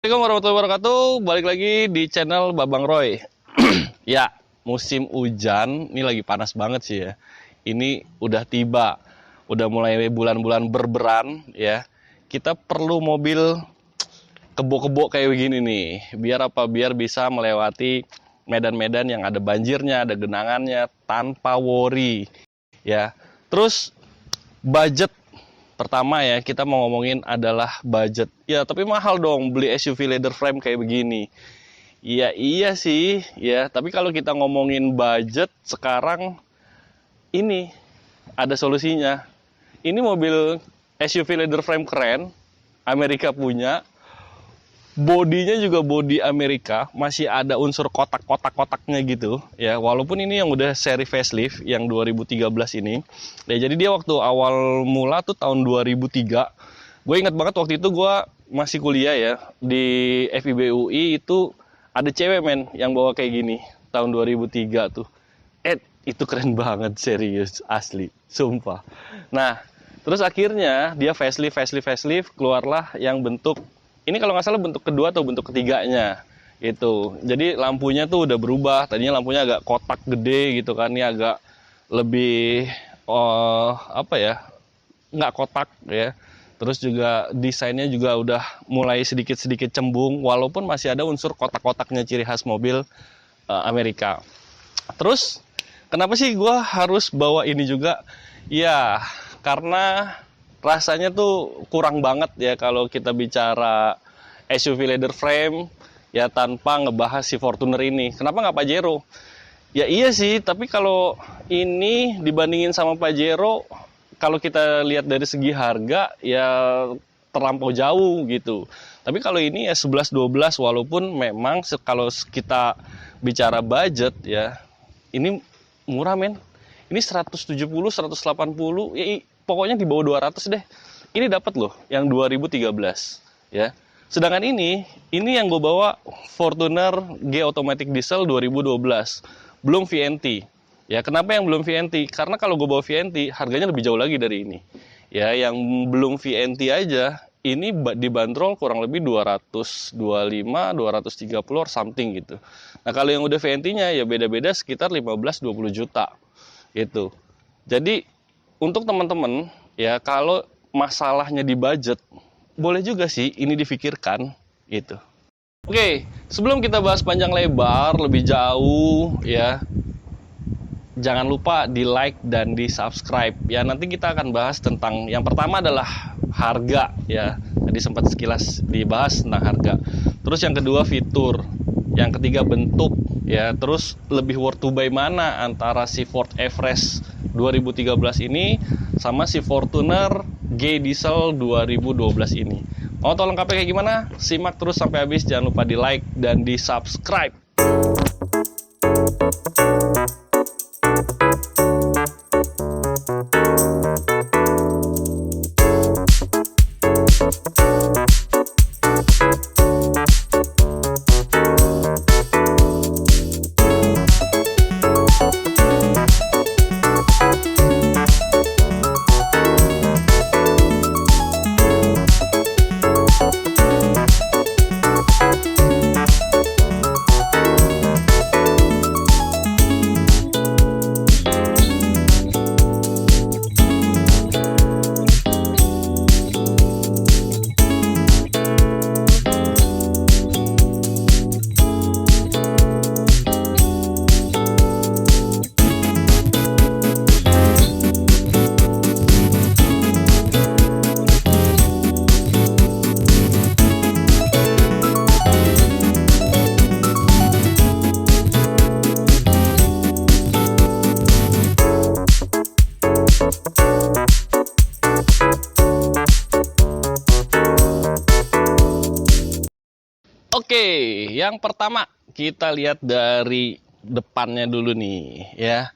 Assalamualaikum warahmatullahi wabarakatuh. Balik lagi di channel Babang Roy. Ya, musim hujan ini lagi panas banget sih ya. Ini udah tiba, udah mulai bulan-bulan berberan ya. Kita perlu mobil kebo-kebo kayak begini nih. Biar apa? Biar bisa melewati medan-medan yang ada banjirnya, ada genangannya tanpa worry ya. Terus budget pertama ya, kita mau ngomongin adalah budget. Ya, tapi mahal dong beli SUV leather frame kayak begini. Iya, iya sih, ya. Tapi kalau kita ngomongin budget sekarang ini ada solusinya. Ini mobil SUV leather frame keren, Amerika punya. Bodinya juga bodi Amerika, masih ada unsur kotak-kotak-kotaknya gitu ya. Walaupun ini yang udah seri facelift yang 2013 ini. Ya, jadi dia waktu awal mula tuh tahun 2003. Gue ingat banget waktu itu gue masih kuliah ya di FIB UI, itu ada cewek men yang bawa kayak gini tahun 2003 tuh. Itu keren banget, serius, asli, sumpah. Nah, terus akhirnya dia facelift, keluarlah yang bentuk ini, kalau nggak salah bentuk kedua atau bentuk ketiganya gitu. Jadi lampunya tuh udah berubah. Tadinya lampunya agak kotak gede gitu kan, ini agak lebih apa ya, nggak kotak ya. Terus juga desainnya juga udah mulai sedikit-sedikit cembung, walaupun masih ada unsur kotak-kotaknya ciri khas mobil Amerika. Terus kenapa sih gue harus bawa ini juga? Ya karena rasanya tuh kurang banget ya kalau kita bicara SUV leather frame ya tanpa ngebahas si Fortuner ini. Kenapa nggak Pajero? Ya iya sih, tapi kalau ini dibandingin sama Pajero, kalau kita lihat dari segi harga ya terlampau jauh gitu. Tapi kalau ini ya 11-12, walaupun memang kalau kita bicara budget ya ini murah men. Ini 170, 180 ya, pokoknya di bawah 200 deh. Ini dapat loh yang 2013 ya. Sedangkan ini yang gue bawa Fortuner G Automatic Diesel 2012. Belum VNT. Ya, kenapa yang belum VNT? Karena kalau gue bawa VNT harganya lebih jauh lagi dari ini. Ya, yang belum VNT aja ini dibanderol kurang lebih 225, 230 or something gitu. Nah, kalau yang udah VNT-nya ya beda-beda sekitar 15-20 juta gitu. Jadi untuk teman-teman ya, kalau masalahnya di budget, boleh juga sih ini difikirkan gitu. Oke, sebelum kita bahas panjang lebar lebih jauh ya, jangan lupa di like dan di subscribe ya. Nanti kita akan bahas tentang yang pertama adalah harga ya. Tadi sempat sekilas dibahas tentang harga. Terus yang kedua fitur, yang ketiga bentuk ya. Terus lebih worth to buy mana antara si Ford Everest 2013 ini sama si Fortuner G Diesel 2012 ini. Mau tahu lengkapnya kayak gimana? Simak terus sampai habis, jangan lupa di like dan di subscribe. Oke, yang pertama kita lihat dari depannya dulu nih ya.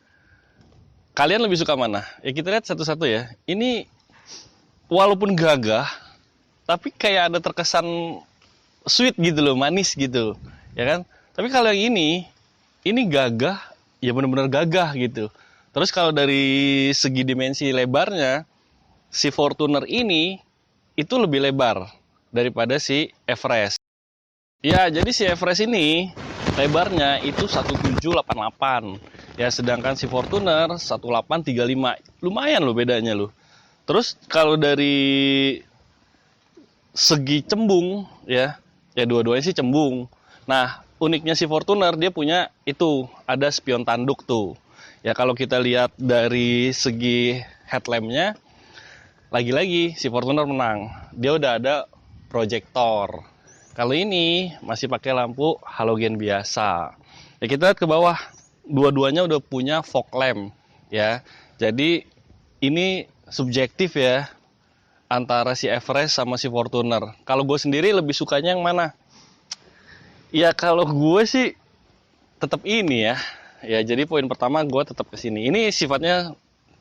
Kalian lebih suka mana? Ya kita lihat satu-satu ya. Ini walaupun gagah, tapi kayak ada terkesan sweet gitu loh, manis gitu, ya kan? Tapi kalau yang ini gagah, ya benar-benar gagah gitu. Terus kalau dari segi dimensi lebarnya, si Fortuner ini itu lebih lebar daripada si Everest. Ya, jadi si Everest ini lebarnya itu 1788. Ya, sedangkan si Fortuner 1835. Lumayan loh bedanya loh. Terus kalau dari segi cembung ya, ya dua-duanya sih cembung. Nah, uniknya si Fortuner dia punya itu ada spion tanduk tuh. Ya kalau kita lihat dari segi headlampnya, lagi-lagi si Fortuner menang. Dia udah ada proyektor. Kalau ini masih pakai lampu halogen biasa. Ya kita lihat ke bawah, dua-duanya udah punya fog lamp ya. Jadi ini subjektif ya antara si Everest sama si Fortuner. Kalau gue sendiri lebih sukanya yang mana? Ya kalau gue sih tetap ini ya. Ya jadi poin pertama gue tetap ke sini. Ini sifatnya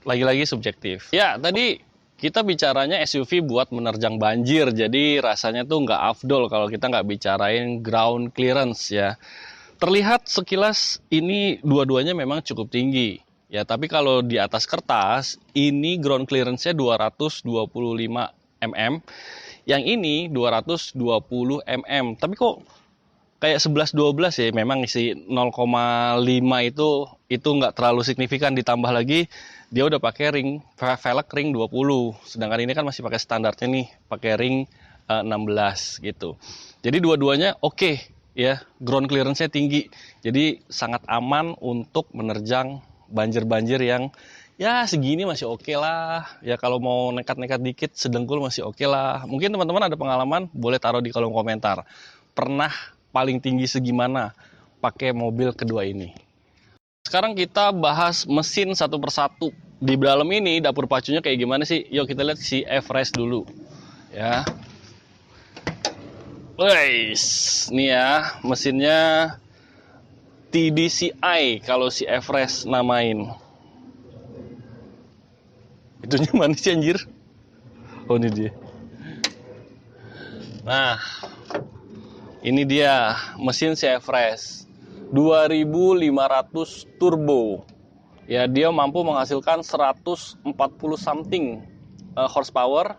lagi-lagi subjektif. Ya tadi kita bicaranya SUV buat menerjang banjir. Jadi rasanya tuh nggak afdol kalau kita nggak bicarain ground clearance ya. Terlihat sekilas ini dua-duanya memang cukup tinggi. Ya, tapi kalau di atas kertas, ini ground clearance-nya 225 mm. Yang ini 220 mm. Tapi kok kayak 11-12 ya, memang si 0,5 itu nggak terlalu signifikan, ditambah lagi dia udah pakai ring velg ring 20. Sedangkan ini kan masih pakai standarnya nih, pakai ring 16 gitu. Jadi dua-duanya oke ya, ground clearance-nya tinggi. Jadi sangat aman untuk menerjang banjir-banjir yang ya segini masih oke lah. Ya kalau mau nekat-nekat dikit sedengkul masih oke lah. Mungkin teman-teman ada pengalaman, boleh taruh di kolom komentar. Pernah paling tinggi segimana pakai mobil kedua ini. Sekarang kita bahas mesin satu persatu. Di dalam ini dapur pacunya kayak gimana sih? Yuk kita lihat si Everest dulu. Ya. Guys, nih ya mesinnya TDCi kalau si Everest namain. Itunya mana sih anjir? Oh ini dia. Nah, ini dia mesin si Everest 2500 turbo. Ya, dia mampu menghasilkan 140 something horsepower.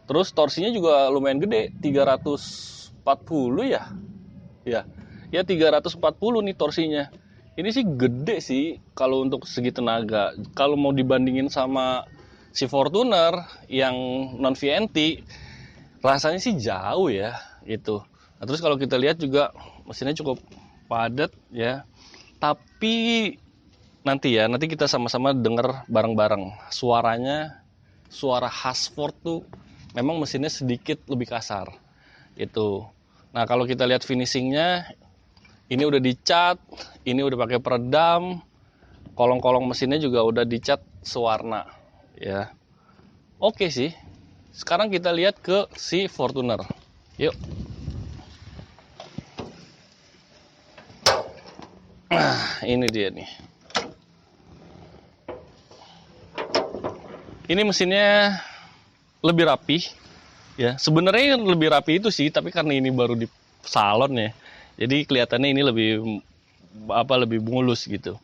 Terus torsinya juga lumayan gede, 340 ya. Ya 340 nih torsinya. Ini sih gede sih kalau untuk segi tenaga. Kalau mau dibandingin sama si Fortuner yang non VNT, rasanya sih jauh ya gitu. Nah, terus kalau kita lihat juga mesinnya cukup padat ya. Tapi nanti kita sama-sama dengar bareng-bareng suaranya, suara khas Ford tuh memang mesinnya sedikit lebih kasar itu. Nah kalau kita lihat finishingnya, ini udah dicat, ini udah pakai peredam, kolong-kolong mesinnya juga udah dicat sewarna ya. Oke sih. Sekarang kita lihat ke si Fortuner. Yuk. Nah, ini dia nih. Ini mesinnya lebih rapi ya. Sebenarnya lebih rapi itu sih, tapi karena ini baru di salon ya. Jadi kelihatannya ini lebih mulus gitu.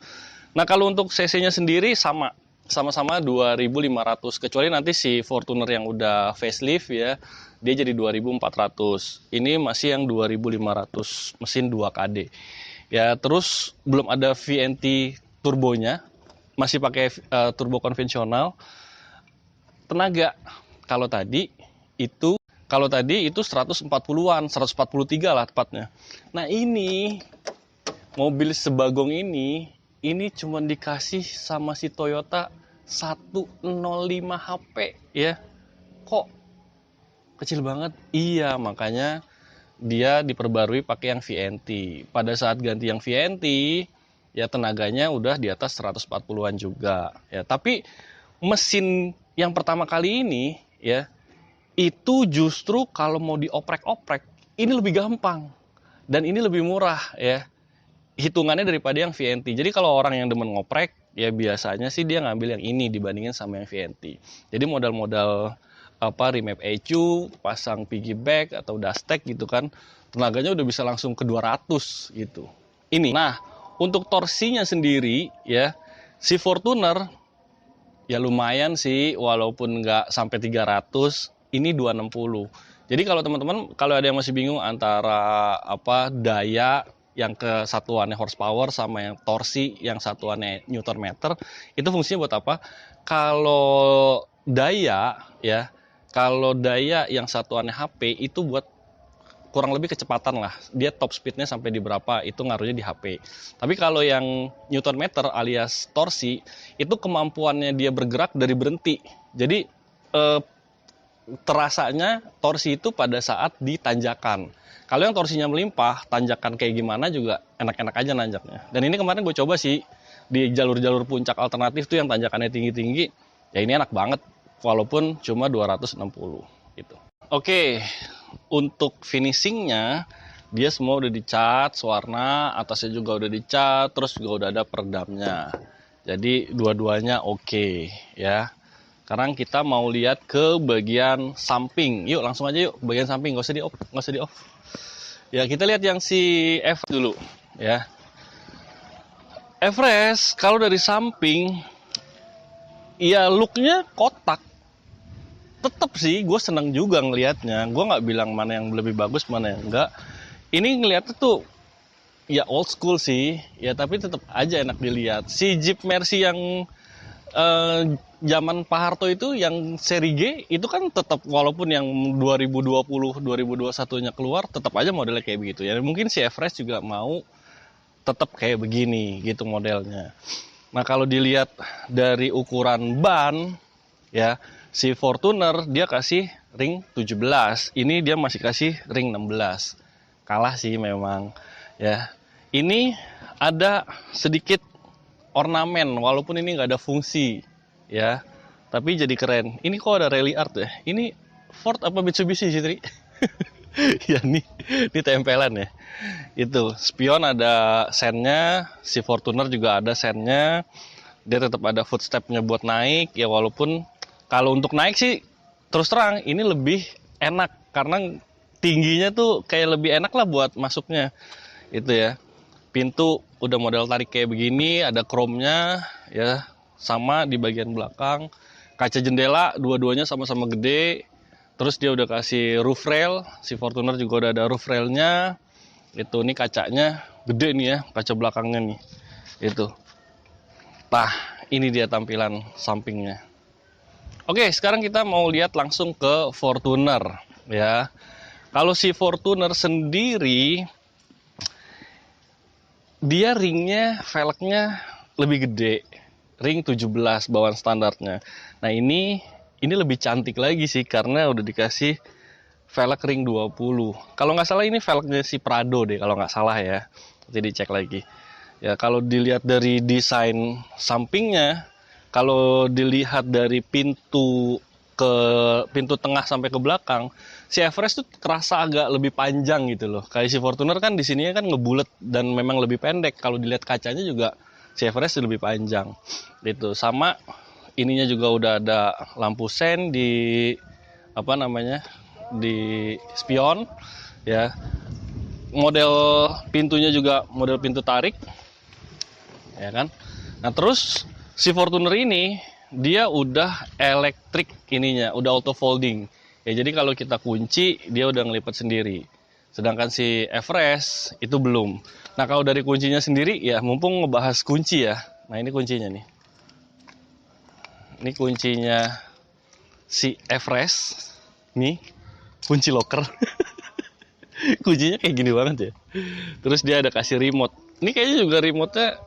Nah, kalau untuk cc-nya sendiri sama-sama 2500, kecuali nanti si Fortuner yang udah facelift ya, dia jadi 2400. Ini masih yang 2500 mesin 2KD. Ya, terus belum ada VNT turbonya, masih pakai turbo konvensional. Tenaga kalau tadi itu 140-an, 143 lah tepatnya. Nah, ini mobil sebagong ini cuma dikasih sama si Toyota 105 HP ya. Kok kecil banget? Iya, makanya dia diperbarui pakai yang VNT. Pada saat ganti yang VNT, ya tenaganya udah di atas 140-an juga. Ya, tapi mesin yang pertama kali ini ya, itu justru kalau mau dioprek-oprek, ini lebih gampang. Dan ini lebih murah ya. Hitungannya daripada yang VNT. Jadi kalau orang yang demen ngoprek, ya biasanya sih dia ngambil yang ini dibandingin sama yang VNT. Jadi modal-modal remap ECU, pasang piggyback atau dustek gitu kan, tenaganya udah bisa langsung ke 200 gitu. Ini. Nah, untuk torsinya sendiri ya, si Fortuner ya lumayan sih, walaupun nggak sampai 300, ini 260. Jadi kalau teman-teman, kalau ada yang masih bingung antara apa daya yang ke satuannya horsepower sama yang torsi yang satuannya newton meter, itu fungsinya buat apa? Kalau daya ya, kalau daya yang satuannya HP itu buat kurang lebih kecepatan lah. Dia top speednya sampai di berapa, itu ngaruhnya di HP. Tapi kalau yang newton meter alias torsi, itu kemampuannya dia bergerak dari berhenti. Jadi terasanya torsi itu pada saat di tanjakan. Kalau yang torsinya melimpah, tanjakan kayak gimana juga enak-enak aja nanjaknya. Dan ini kemarin gue coba sih di jalur-jalur puncak alternatif tuh yang tanjakannya tinggi-tinggi. Ya ini enak banget, walaupun cuma 260 gitu. Oke, untuk finishingnya dia semua udah dicat warna, atasnya juga udah dicat, terus juga udah ada peredamnya. Jadi dua-duanya oke ya. Sekarang kita mau lihat ke bagian samping. Yuk langsung aja yuk, bagian samping, nggak usah di off, nggak usah di off. Ya kita lihat yang si F dulu ya. Everest kalau dari samping, ya looknya kotak. Tetep sih gue seneng juga ngelihatnya. Gue nggak bilang mana yang lebih bagus mana yang enggak. Ini ngelihatnya tuh ya old school sih ya, tapi tetep aja enak dilihat. Si Jeep Mercy yang zaman Pak Harto itu yang seri G itu kan tetap, walaupun yang 2020 2021 nya keluar, tetap aja modelnya kayak begitu ya. Mungkin si Everest juga mau tetap kayak begini gitu modelnya. Nah kalau dilihat dari ukuran ban ya, si Fortuner dia kasih ring 17, ini dia masih kasih ring 16. Kalah sih memang ya. Ini ada sedikit ornamen walaupun ini nggak ada fungsi ya, tapi jadi keren. Ini kok ada rally art ya? Ini Ford apa Mitsubishi sih, Tri? Ya nih, ini tempelan ya. Itu spion ada sennya, si Fortuner juga ada sennya. Dia tetap ada footstepnya buat naik ya, walaupun kalau untuk naik sih terus terang ini lebih enak karena tingginya tuh kayak lebih enak lah buat masuknya itu ya. Pintu udah model tarik kayak begini, ada chrome-nya ya, sama di bagian belakang. Kaca jendela dua-duanya sama-sama gede. Terus dia udah kasih roof rail, si Fortuner juga udah ada roof railnya. Itu nih kacanya gede nih ya, kaca belakangnya nih. Itu. Nah, ini dia tampilan sampingnya. Oke, sekarang kita mau lihat langsung ke Fortuner ya. Kalau si Fortuner sendiri, dia ringnya, velgnya lebih gede, ring 17 bawaan standarnya. Nah ini lebih cantik lagi sih karena udah dikasih velg ring 20. Kalau nggak salah ini velgnya si Prado deh kalau nggak salah ya. Nanti dicek lagi. Ya kalau dilihat dari desain sampingnya, kalau dilihat dari pintu tengah sampai ke belakang, si Everest tuh terasa agak lebih panjang gitu loh. Kayak si Fortuner kan di sininya kan ngebulet dan memang lebih pendek. Kalau dilihat kacanya juga si Everest lebih panjang. Gitu. Sama ininya juga udah ada lampu sen di apa namanya? Di spion ya. Model pintunya juga model pintu tarik. Ya kan? Nah, terus si Fortuner ini dia udah elektrik ininya, udah auto folding. Ya jadi kalau kita kunci dia udah ngelipat sendiri. Sedangkan si Everest itu belum. Nah kalau dari kuncinya sendiri ya, mumpung ngebahas kunci ya. Nah ini kuncinya nih. Ini kuncinya si Everest. Nih kunci locker. Kuncinya kayak gini banget ya. Terus dia ada kasih remote. Ini kayaknya juga remote-nya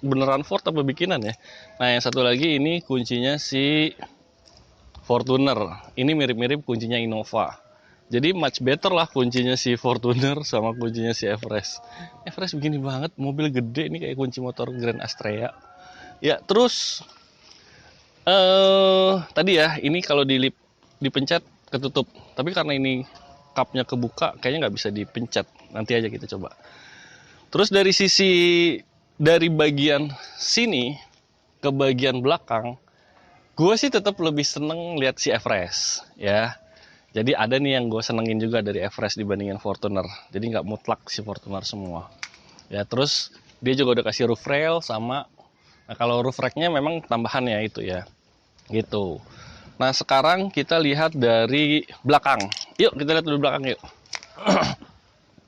beneran Ford apa bikinan ya. Nah yang satu lagi ini kuncinya si Fortuner. Ini mirip-mirip kuncinya Innova. Jadi much better lah kuncinya si Fortuner sama kuncinya si Everest. Everest begini banget, mobil gede ini kayak kunci motor Grand Astrea. Ya terus tadi ya ini kalau dipencet ketutup. Tapi karena ini cupnya kebuka, kayaknya nggak bisa dipencet. Nanti aja kita coba. Terus dari bagian sini ke bagian belakang, gue sih tetap lebih seneng lihat si Everest ya. Jadi ada nih yang gue senengin juga dari Everest dibandingin Fortuner. Jadi nggak mutlak si Fortuner semua. Ya terus dia juga udah kasih roof rail sama. Nah kalau roof racknya memang tambahan ya itu ya. Gitu. Nah sekarang kita lihat dari belakang Yuk kita lihat dulu belakang yuk.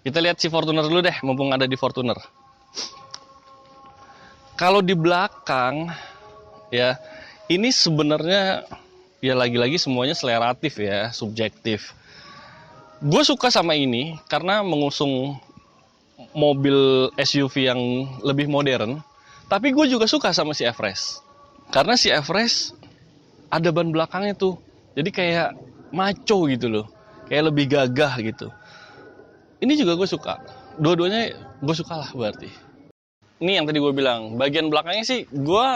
Kita lihat si Fortuner dulu deh, mumpung ada di Fortuner. Kalau di belakang, ya ini sebenarnya ya lagi-lagi semuanya seleratif ya, subjektif. Gue suka sama ini karena mengusung mobil SUV yang lebih modern. Tapi gue juga suka sama si Everest. Karena si Everest ada ban belakangnya tuh. Jadi kayak maco gitu loh. Kayak lebih gagah gitu. Ini juga gue suka. Dua-duanya gue suka lah berarti. Ini yang tadi gue bilang. Bagian belakangnya sih gue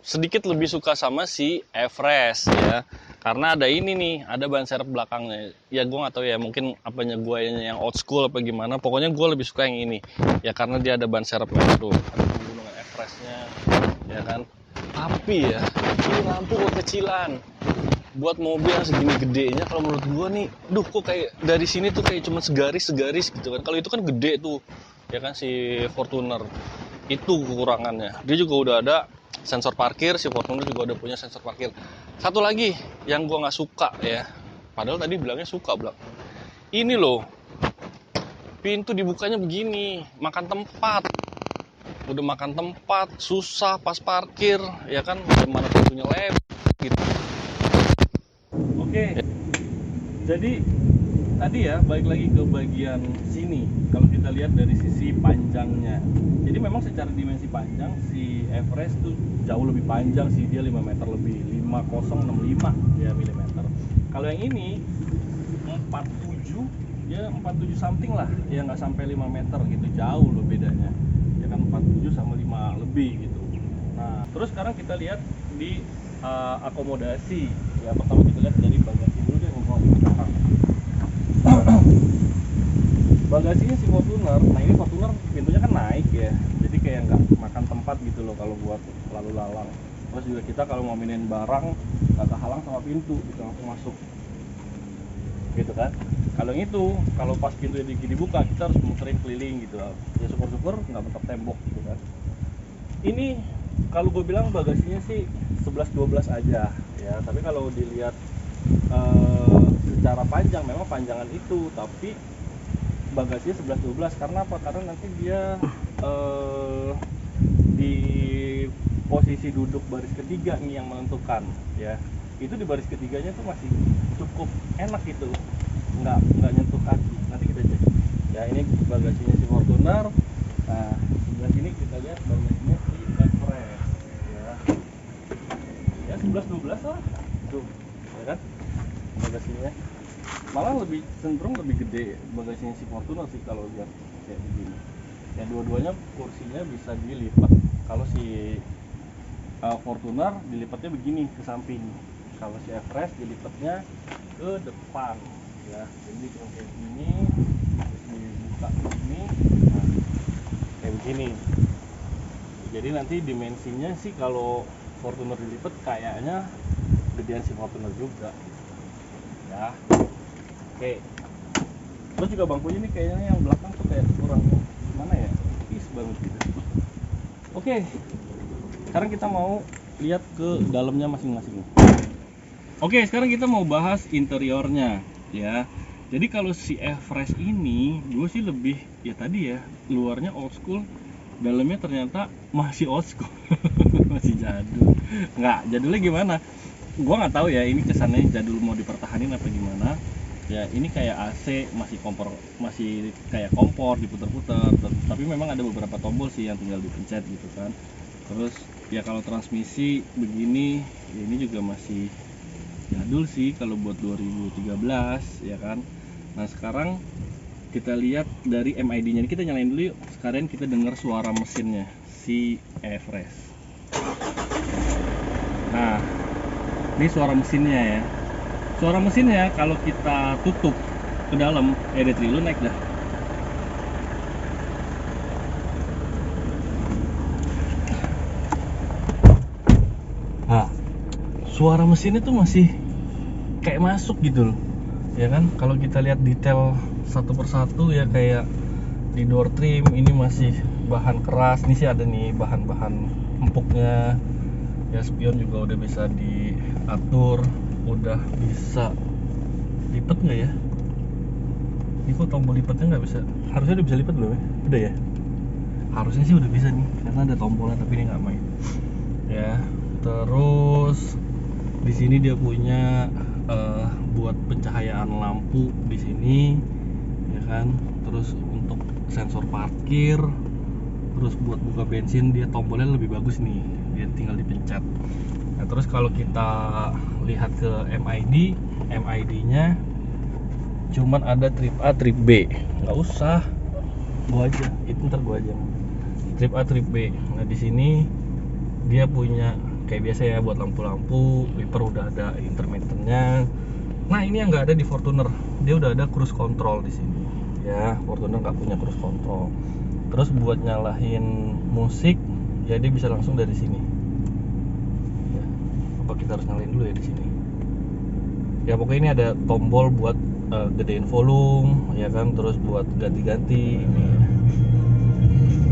sedikit lebih suka sama si Everest ya. Karena ada ini nih, ada ban serep belakangnya. Ya gue gak tahu ya, mungkin apanya gue yang old school apa gimana. Pokoknya gue lebih suka yang ini. Ya karena dia ada ban serepnya tuh. Ada penggunaan Everestnya. Ya kan. Tapi ya, ini lampu kekecilan. Buat mobil yang segini gedenya, kalau menurut gua nih, kok kayak dari sini tuh kayak cuma segaris gitu kan. Kalau itu kan gede tuh, ya kan si Fortuner. Itu kekurangannya. Dia juga udah ada sensor parkir, si Fortuner juga udah punya sensor parkir. Satu lagi yang gua nggak suka ya, padahal tadi bilangnya suka belak. Ini loh, pintu dibukanya begini, makan tempat. Udah makan tempat, susah pas parkir, ya kan, gimana pintunya lebar gitu. Oke, jadi tadi ya balik lagi ke bagian sini. Kalau kita lihat dari sisi panjangnya, jadi memang secara dimensi panjang si Everest tuh jauh lebih panjang sih, dia 5 meter lebih, 5065 ya milimeter. Kalau yang ini 47, ya 47 something lah, ya nggak sampai 5 meter gitu, jauh loh bedanya. Ya kan 47 sama 5 lebih gitu. Nah, terus sekarang kita lihat di akomodasi. Ya pertama kita lihat dari bagasi dulu deh, bagasinya si Fortuner. Nah ini Fortuner pintunya kan naik ya, jadi kayak nggak makan tempat gitu loh kalau buat lalu lalang. Terus juga kita kalau mau minin barang nggak kehalang sama pintu, bisa langsung masuk gitu kan. Kalau yang itu, kalau pas pintunya dibuka kita harus muterin keliling gitu. Ya syukur-syukur nggak mentok tembok gitu kan. Ini kalau gue bilang bagasinya sih 11-12 aja ya, tapi kalau dilihat secara panjang memang panjangan itu, tapi bagasinya 11-12 karena apa? Karena nanti dia di posisi duduk baris ketiga nih yang menentukan ya. Itu di baris ketiganya tuh masih cukup enak gitu, nggak nyentuh kaki. Nanti kita cek ya. Ini bagasinya si Fortuner. Nah sebelah sini kita lihat bagasinya si Everest ya 11-12 lah tuh ya kan bagasinya. Malah lebih cenderung lebih gede bagasinya si Fortuner sih kalau lihat kayak begini ya. Dua-duanya kursinya bisa dilipat. Kalau si Fortuner dilipatnya begini ke samping, kalau si Everest dilipatnya ke depan ya. Jadi kayak gini, terus dibuka begini, nah kayak begini. Jadi nanti dimensinya sih kalau Fortuner dilipat kayaknya gedean si Fortuner juga ya. Oke, terus juga bangkunya nih kayaknya yang belakang tuh kayak kurang gimana ya, tipis banget gitu. Oke, sekarang kita mau lihat ke dalamnya masing-masing. Oke, sekarang kita mau bahas interiornya ya. Jadi kalau si Everest ini gue sih lebih ya tadi ya, luarnya old school, dalamnya ternyata masih old school. Masih jadul. Nggak, jadulnya gimana? Gua nggak tahu ya, ini kesannya jadul mau dipertahanin apa gimana. Ya ini kayak AC masih kompor, masih kayak kompor diputar-putar, tapi memang ada beberapa tombol sih yang tinggal dipencet gitu kan. Terus ya kalau transmisi begini ya ini juga masih jadul sih kalau buat 2013 ya kan. Nah sekarang kita lihat dari MID-nya, kita nyalain dulu yuk. Sekarang kita dengar suara mesinnya si Everest. Nah ini suara mesinnya ya. Suara mesinnya kalau kita tutup ke dalam, Detri lu naik dah. Nah, suara mesinnya tuh masih kayak masuk gitu loh, ya kan? Kalau kita lihat detail satu persatu ya, kayak di door trim ini masih bahan keras. Ini sih ada nih bahan-bahan empuknya. Ya spion juga udah bisa diatur, udah bisa Lipet nggak ya? Ini kok tombol lipetnya nggak bisa? Harusnya udah bisa lipet belum ya? Udah ya? Harusnya sih udah bisa nih, karena ada tombolnya tapi ini nggak main. Ya, terus di sini dia punya buat pencahayaan lampu di sini, ya kan? Terus untuk sensor parkir, terus buat buka bensin dia tombolnya lebih bagus nih, dia tinggal dipencet. Nah, terus kalau kita lihat ke MID-nya cuman ada trip A, trip B. Nggak usah, gua aja, itu ntar gua aja. Trip A, trip B. Nah di sini dia punya kayak biasa ya buat lampu-lampu, wiper udah ada intermittennya. Nah ini yang nggak ada di Fortuner, dia udah ada cruise control di sini. Ya, Fortuner nggak punya cruise control. Terus buat nyalahin musik, ya dia bisa langsung dari sini. Ya, apa kita harus nyalain dulu ya di sini? Ya pokoknya ini ada tombol buat gedein volume, ya kan, terus buat ganti-ganti ini.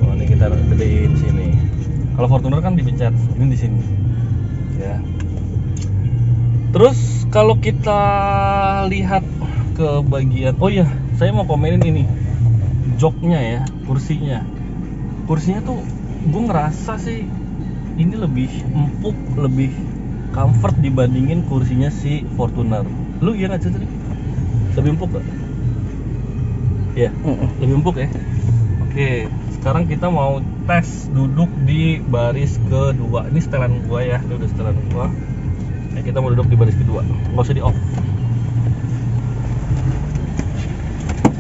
Oh, ini kita gedein sini. Kalau Fortuner kan dipencet, ini di sini. Ya. Terus kalau kita lihat ke bagian, oh iya, saya mau komenin ini. Joknya ya, kursinya. Kursinya tuh gue ngerasa sih ini lebih empuk, lebih comfort dibandingin kursinya si Fortuner. Lu iya nggak sih? Lebih empuk gak? Iya, lebih empuk ya. Oke, sekarang kita mau tes duduk di baris kedua. Ini setelan gua ya, ini udah setelan gua. Nah, kita mau duduk di baris kedua, nggak usah di off.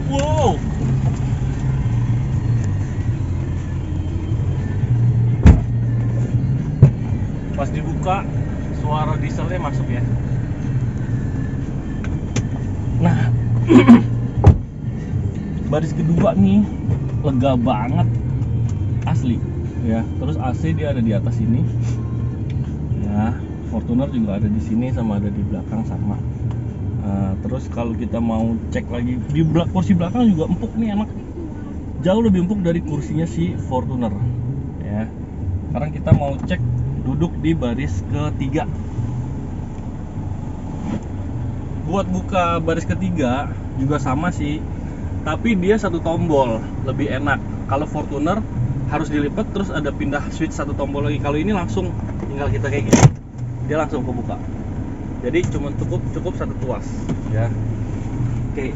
Wow. Pas dibuka, suara dieselnya masuk ya. Nah, baris kedua nih lega banget, asli ya. Terus AC dia ada di atas ini ya. Fortuner juga ada di sini sama ada di belakang sama. Terus kalau kita mau cek lagi di kursi belakang juga empuk nih, enak, jauh lebih empuk dari kursinya si Fortuner ya. Sekarang kita mau cek duduk di baris ketiga. Buat buka baris ketiga juga sama sih, tapi dia satu tombol, lebih enak. Kalau Fortuner harus dilipat terus ada pindah switch satu tombol lagi. Kalau ini langsung tinggal kita kayak gini, dia langsung kebuka. Jadi cuma cukup satu tuas ya. Oke.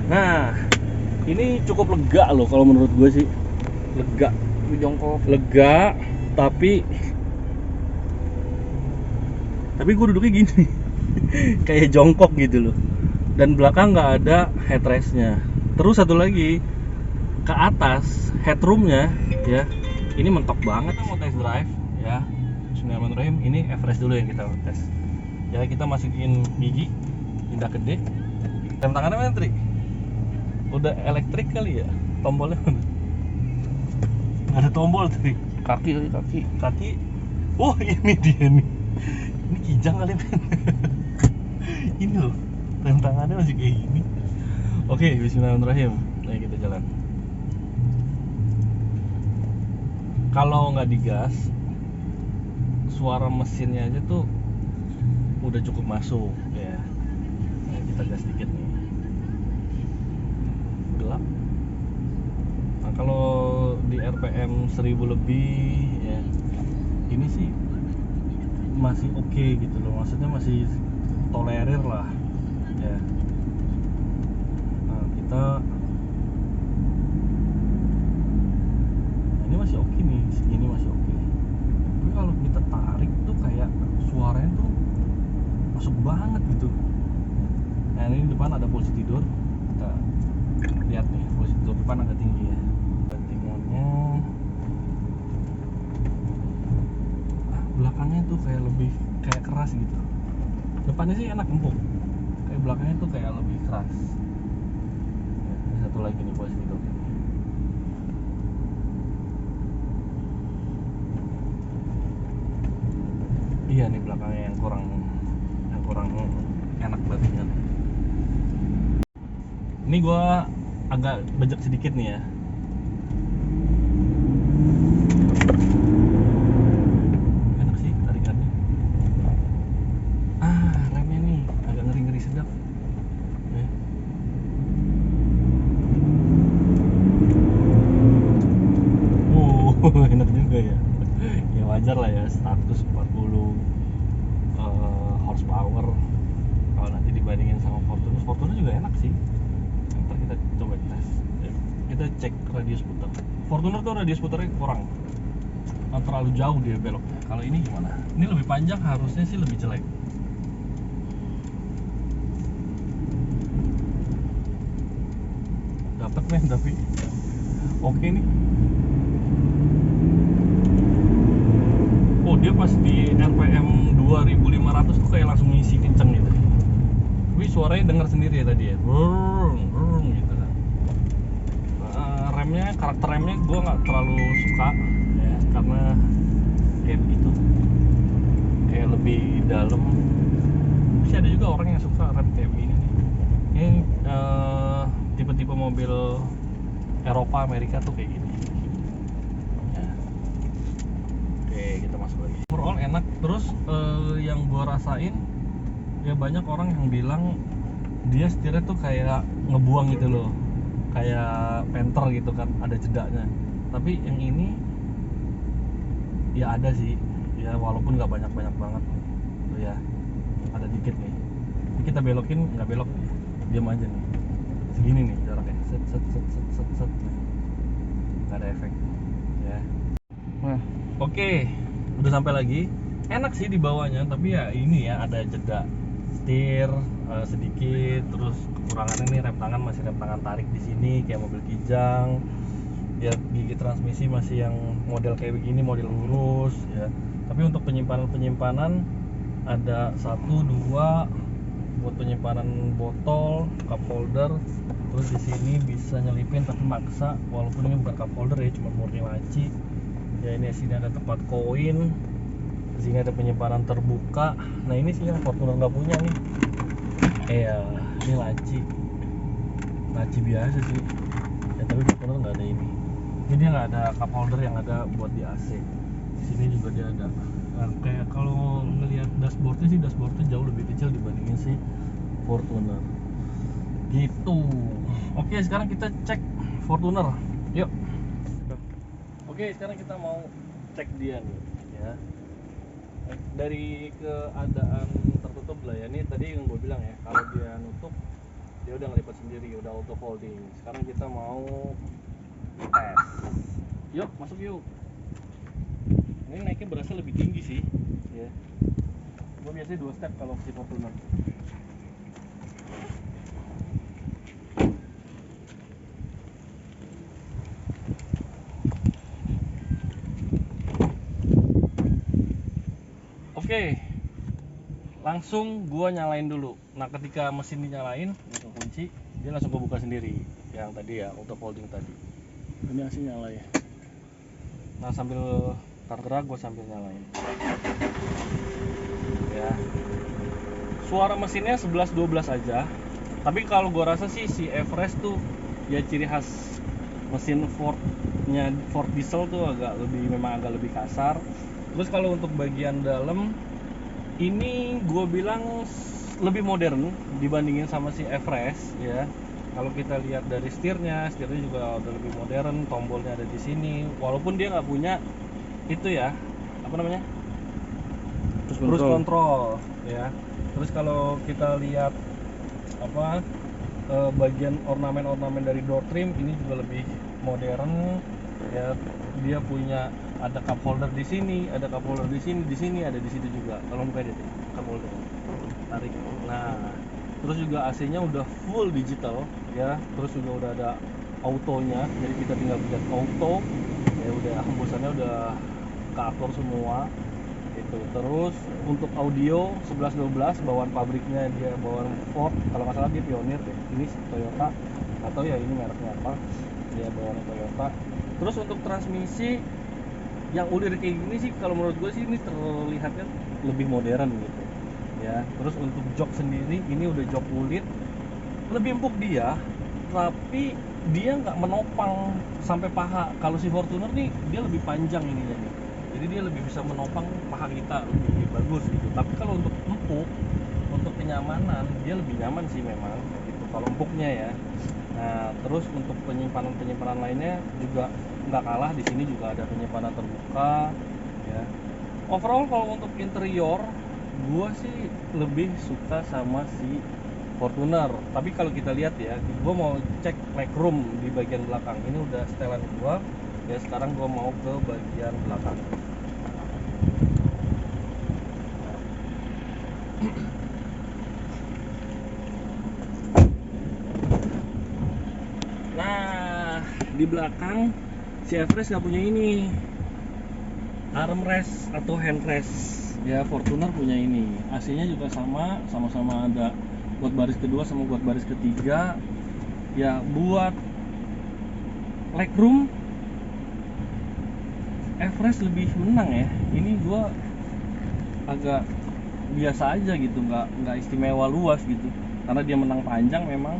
Nah, ini cukup lega loh kalau menurut gue sih. Lega, jongkok. Lega, tapi gue duduknya gini. Kayak jongkok gitu loh. Dan belakang nggak ada headrestnya. Terus satu lagi, ke atas headroomnya ya, ini mentok banget. Kita mau test drive ya. Bismillahirrahmanirrahim. Ini Everest dulu yang kita tes ya. Kita masukin gigi, pindah ke D. Rem tangannya mana, Tri? Udah elektrik kali ya tombolnya? Nggak ada tombol, Tri. Kaki. Oh ini dia nih, ini kijang kali men. Ini loh, rem tangannya masih kayak gini. Oke, bismillahirrahmanirrahim. Nah, kita jalan. Kalau nggak digas, suara mesinnya aja tuh udah cukup masuk ya. Nah, kita gas dikit nih. Gelap. Nah, kalau di RPM 1000 lebih ya, ini sih masih oke gitu loh. Maksudnya masih tolerir lah ya. Nah, ini masih oke nih, segini masih oke. Tapi kalau kita tarik tuh kayak suaranya tuh masuk banget gitu. Nah, ini depan ada posisi tidur. Kita lihat nih, posisi tidur depan agak tinggi ya. Bantingannya, belakangnya tuh kayak lebih kayak keras gitu. Depannya sih enak, empuk. Kayak belakangnya tuh kayak lebih keras. Ya, ini satu lagi nih posisi tidur. Iya nih belakangnya yang kurang enak banget. Ini gua agak bejek sedikit nih ya. standar lah ya, 140 horsepower. Kalau nanti dibandingin sama Fortuner juga enak sih. Ntar kita coba tes. Kita cek radius putar. Fortuner tuh radius putarnya kurang, terlalu jauh dia beloknya. Kalau ini gimana? Ini lebih panjang, harusnya sih lebih jelek. Dapat men, tapi oke nih. Oh, dia pas di RPM 2500 tuh kayak langsung ngisi kenceng gitu. Tapi suaranya dengar sendiri ya tadi ya, brrrr gitu kan. Remnya, karakter remnya gue nggak terlalu suka ya, karena kayak begitu, kayak lebih dalam. Masih ada juga orang yang suka rem kayak begini nih. Ini tipe-tipe mobil Eropa, Amerika tuh kayak gini ya. Oke, kita masuk lagi. Overall enak. Terus yang gue rasain ya, banyak orang yang bilang dia setirnya tuh kayak ngebuang gitu loh, kayak Panther gitu kan, ada jedanya. Tapi yang ini ya ada sih ya, walaupun nggak banyak banget tuh ya, ada dikit nih. Ini kita belokin nggak belok nih, diam aja nih, segini nih jaraknya, set nggak ada efek ya. Nah, oke, udah sampai lagi. Enak sih di bawahnya, tapi ya ini ya, ada jeda setir sedikit. Terus kekurangannya nih, rem tangan masih rem tangan tarik di sini kayak mobil Kijang ya. Gigi transmisi masih yang model kayak begini, model lurus ya. Tapi untuk penyimpanan ada 1, 2 buat penyimpanan botol, cup holder. Terus di sini bisa nyelipin tapi maksa, walaupun ini bukan cup holder ya, cuma murni laci ya. Ini sini ada tempat koin, di sini ada penyimpanan terbuka. Nah ini sih yang Fortuner nggak punya nih. Ini laci biasa sih ya, tapi Fortuner nggak ada ini. Jadi dia nggak ada cup holder yang ada buat di AC. Di sini juga dia ada. Nah, kayak kalau ngelihat dashboardnya sih, dashboardnya jauh lebih kecil dibandingin si Fortuner gitu. Oke, sekarang kita cek Fortuner, yuk. Oke, sekarang kita mau cek dia nih ya. Dari keadaan tertutup lah ya, ini tadi yang gue bilang ya, kalau dia nutup dia udah ngelipet sendiri, udah auto folding. Sekarang kita mau tes, yuk masuk yuk. Ini naiknya berasa lebih tinggi sih ya. Gue biasanya 2 step kalau si Fortuner. Oke, langsung gua nyalain dulu. Nah ketika mesin dinyalain, gua kunci, dia langsung kebuka sendiri. Yang tadi ya, auto folding tadi. Ini masih nyala ya. Nah sambil tergerak gua sambil nyalain ya. Suara mesinnya 11-12 aja. Tapi kalau gua rasa sih si Everest tuh ya, ciri khas mesin Ford diesel tuh memang agak lebih kasar. Terus kalau untuk bagian dalam ini gue bilang lebih modern dibandingin sama si Everest ya. Kalau kita lihat dari setirnya juga udah lebih modern, tombolnya ada di sini. Walaupun dia nggak punya itu ya, apa namanya, cruise control ya. Terus kalau kita lihat apa bagian ornamen dari door trim ini juga lebih modern ya. Dia punya ada cup holder di sini, ada cup holder di sini ada di situ juga. Kalau buka deh cup holder, tarik. Nah, terus juga AC-nya udah full digital ya. Terus juga udah ada autonya, jadi kita tinggal pencet auto ya, udah hembusannya udah keatur semua itu. Terus untuk audio 11-12 bawaan pabriknya, dia bawaan Ford kalau nggak salah, dia Pioneer deh. Ini Toyota atau ya ini mereknya apa ya, bawaan Toyota. Terus untuk transmisi yang ulir kayak gini sih, kalau menurut gue sih ini terlihatnya lebih modern gitu ya. Terus untuk jok sendiri, ini udah jok kulit, lebih empuk dia, tapi dia nggak menopang sampai paha. Kalau si Fortuner nih dia lebih panjang ininya nih, jadi dia lebih bisa menopang paha kita, lebih bagus gitu. Tapi kalau untuk empuk, untuk kenyamanan dia lebih nyaman sih memang gitu kalau empuknya ya. Nah terus untuk penyimpanan lainnya juga nggak kalah. Di sini juga ada penyimpanan terbuka ya. Overall kalau untuk interior, gua sih lebih suka sama si Fortuner. Tapi kalau kita lihat ya, gua mau cek legroom di bagian belakang. Ini udah setelan gua. Ya sekarang gua mau ke bagian belakang. Nah, di belakang si Everest nggak punya ini, armrest atau handrest. Ya Fortuner punya ini. AC-nya juga sama-sama ada buat baris kedua sama buat baris ketiga. Ya buat legroom Everest lebih menang ya. Ini gua agak biasa aja gitu, nggak istimewa luas gitu. Karena dia menang panjang memang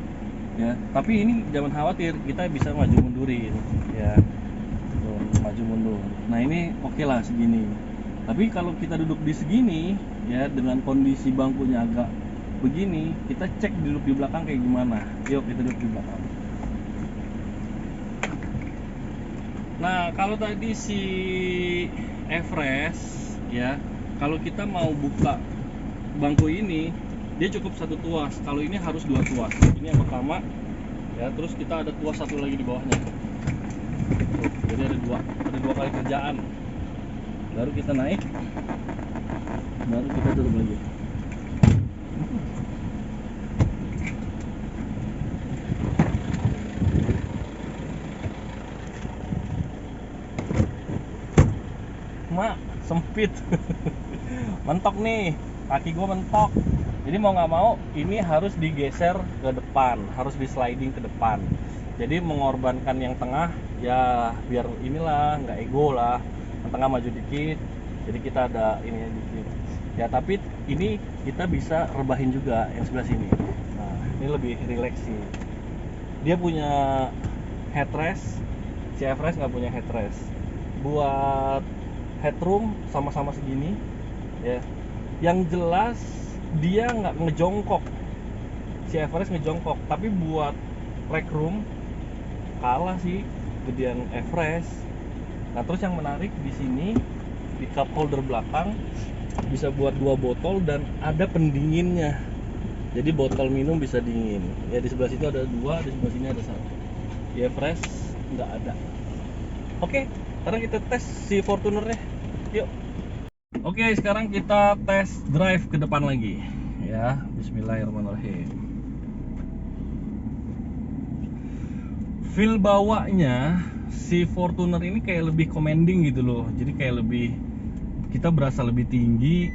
ya. Tapi ini jangan khawatir, kita bisa maju mundurin ya. Tuh, maju mundur. Nah ini oke lah segini. Tapi kalau kita duduk di segini ya dengan kondisi bangkunya agak begini, kita cek duduk di belakang kayak gimana. Yuk kita duduk di belakang. Nah, kalau tadi si Everest ya, kalau kita mau buka bangku ini, dia cukup satu tuas. Kalau ini harus dua tuas. Ini yang pertama ya, terus kita ada tuas satu lagi di bawahnya. Tuh, jadi ada dua kali kerjaan. Baru kita naik, baru kita turun lagi. Mak, sempit. Mentok nih, kaki gue mentok. Jadi mau nggak mau ini harus digeser ke depan, harus di sliding ke depan. Jadi mengorbankan yang tengah ya, biar inilah nggak ego lah. Yang tengah maju dikit, jadi kita ada ini dikit. Ya tapi ini kita bisa rebahin juga yang sebelah sini. Nah ini lebih rileks sih. Dia punya headrest, si Everest nggak punya headrest. Buat headroom sama-sama segini ya. Yang jelas dia nggak ngejongkok, si Everest ngejongkok, tapi buat legroom kalah sih gedean Everest. Nah terus yang menarik di sini di cup holder belakang bisa buat 2 botol dan ada pendinginnya, jadi botol minum bisa dingin ya. Di sebelah situ ada 2, di sebelah sini ada 1. Di Everest nggak ada. Oke, sekarang kita tes si Fortunernya, yuk. Oke, sekarang kita tes drive ke depan lagi ya. Bismillahirrahmanirrahim. Feel bawanya si Fortuner ini kayak lebih commanding gitu loh. Jadi kayak lebih, kita berasa lebih tinggi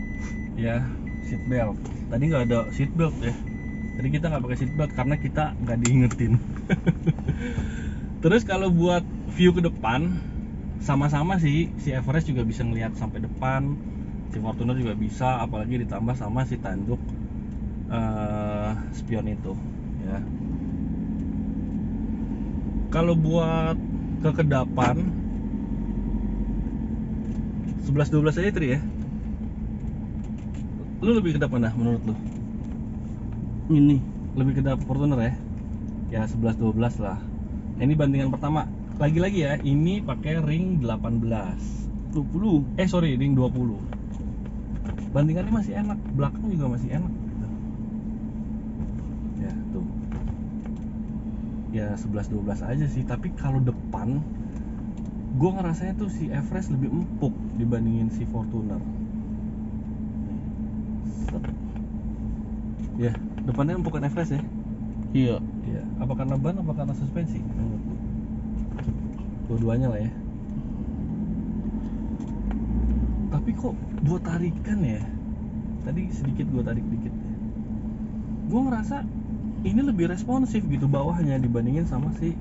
ya. Seat belt tadi nggak ada seat belt ya. Jadi kita nggak pakai seat belt karena kita nggak diingetin. Terus kalau buat view ke depan sama-sama sih, si Everest juga bisa ngelihat sampai depan, si Fortuner juga bisa, apalagi ditambah sama si tanduk spion itu ya. Kalau buat ke kedapan 11-12 aja Tri ya. Lu lebih kedapan dah menurut lu? Ini lebih kedap Fortuner ya? Ya 11-12 lah. Nah, ini bandingan pertama. Lagi-lagi ya, ini pakai ring 18 20. Sorry, ring 20. Bandingannya masih enak, belakang juga masih enak gitu. Ya, tuh. Ya 11-12 aja sih, tapi kalau depan gue ngerasanya tuh si Everest lebih empuk dibandingin si Fortuner. Ya, depannya empukan Everest ya? Iya. Iya. Apa karena ban, apa karena suspensi? Dua-duanya lah ya. Tapi kok buat tarikan ya, tadi sedikit gue tarik dikit ya, gue ngerasa ini lebih responsif gitu bawahnya dibandingin sama si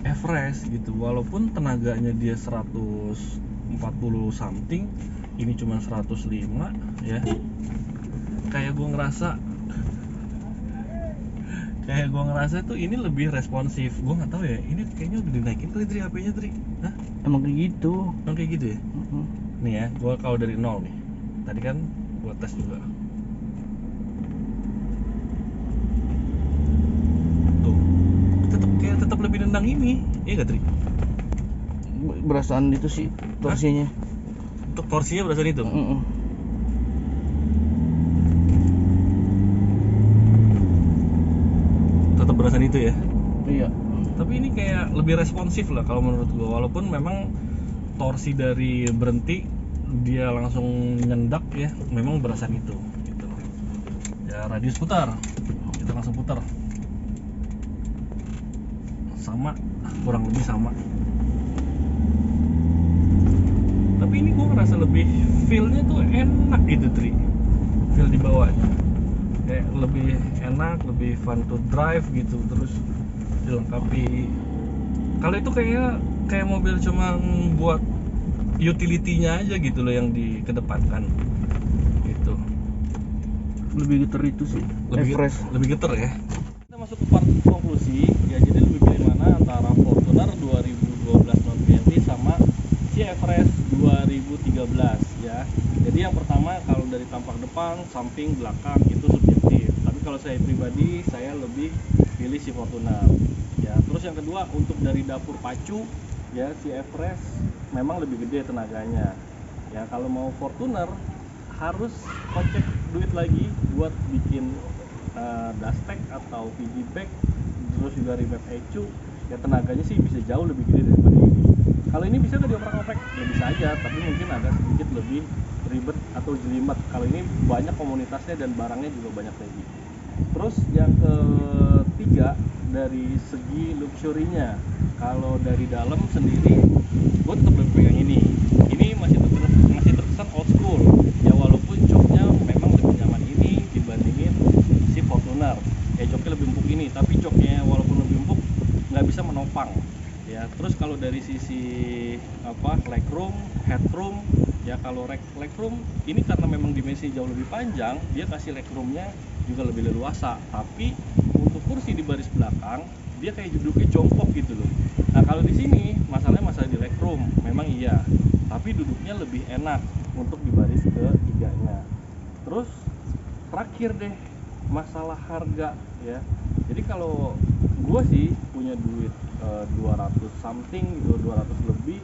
Everest gitu. Walaupun tenaganya dia 140 something, ini cuma 105 ya. Kayak gue ngerasa tuh ini lebih responsif. Gue nggak tahu ya, ini kayaknya udah dinaikin kali Tri HP-nya Tri. Hah? Emang kayak gitu. Emang kayak gitu ya? Nih ya, gue kalau dari 0 nih. Tadi kan gue tes juga. Tuh, tetap lebih nendang ini. Iya gak Tri? Berasaan itu sih torsinya. torsinya berdasarkan itu. Tetap berdasarkan itu ya. Iya. Tapi ini kayak lebih responsif lah kalau menurut gua, walaupun memang torsi dari berhenti dia langsung nyendak ya, memang berdasarkan itu gitu. Ya radius putar, kita langsung putar sama, kurang lebih sama. Tapi ini gua ngerasa lebih feel-nya tuh enak gitu, Tri. Feel di bawahnya kayak lebih enak, lebih fun to drive gitu. Terus dilengkapi, kalau itu kayak mobil cuma buat utility-nya aja gitu loh yang dikedepankan gitu. Lebih geter itu sih. Lebih geter ya. Kita masuk ke part konklusi ya. Jadi lebih pilih mana antara Fortuner 2012 non VMP sama si Everest 2013 ya. Jadi yang pertama, kalau dari tampak depan, samping, belakang itu subjektif. Tapi kalau saya pribadi, saya lebih pilih si Fortuner ya. Terus yang kedua, untuk dari dapur pacu ya, si Everest memang lebih gede tenaganya ya. Kalau mau Fortuner harus kocek duit lagi buat bikin dashtek atau VG bag, terus juga remap ECU ya. Tenaganya sih bisa jauh lebih gede daripada ini. Kalau ini bisa nggak dioprak-oprak? Ya bisa aja, tapi mungkin agak sedikit lebih ribet atau jelimet. Kalau ini banyak komunitasnya dan barangnya juga banyak lagi. Terus yang ketiga, dari segi luxury-nya, kalau dari dalam sendiri gue tetap lebih pegang ini. Ini masih terkesan old school ya, walaupun joknya memang lebih nyaman ini dibandingin si Fortuner ya. Joknya lebih empuk ini, tapi joknya walaupun lebih empuk nggak bisa menopang ya. Terus kalau dari sisi legroom, headroom ya, kalau legroom ini karena memang dimensi jauh lebih panjang, dia kasih legroomnya juga lebih leluasa. Tapi untuk kursi di baris belakang dia kayak duduknya jongkok gitu loh. Nah kalau di sini masalahnya masalah di legroom memang iya, tapi duduknya lebih enak untuk di baris ketiganya. Terus terakhir deh, masalah harga ya. Jadi kalau gue sih punya duit 200 something gitu, 200 lebih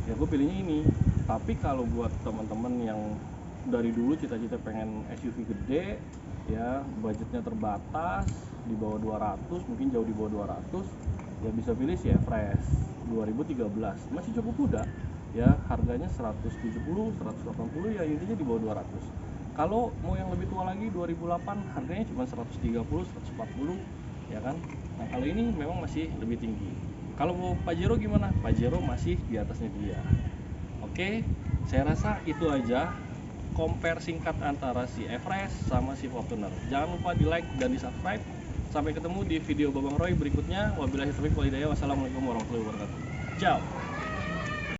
ya, gue pilihnya ini. Tapi kalau buat teman-teman yang dari dulu cita-cita pengen SUV gede ya, budgetnya terbatas di bawah 200, mungkin jauh di bawah 200 ya, bisa pilih si Everest 2013. Masih cukup muda ya, harganya 170, 180 ya, intinya di bawah 200. Kalau mau yang lebih tua lagi 2008, harganya cuma 130, 140 ya kan. Nah kalau ini memang masih lebih tinggi. Kalau mau Pajero gimana? Pajero masih di atasnya dia. Oke, saya rasa itu aja compare singkat antara si Everest sama si Fortuner. Jangan lupa di like dan di subscribe. Sampai ketemu di video Babang Roy berikutnya. Wabillahi taufiq wal hidayah. Wassalamualaikum warahmatullahi wabarakatuh. Ciao.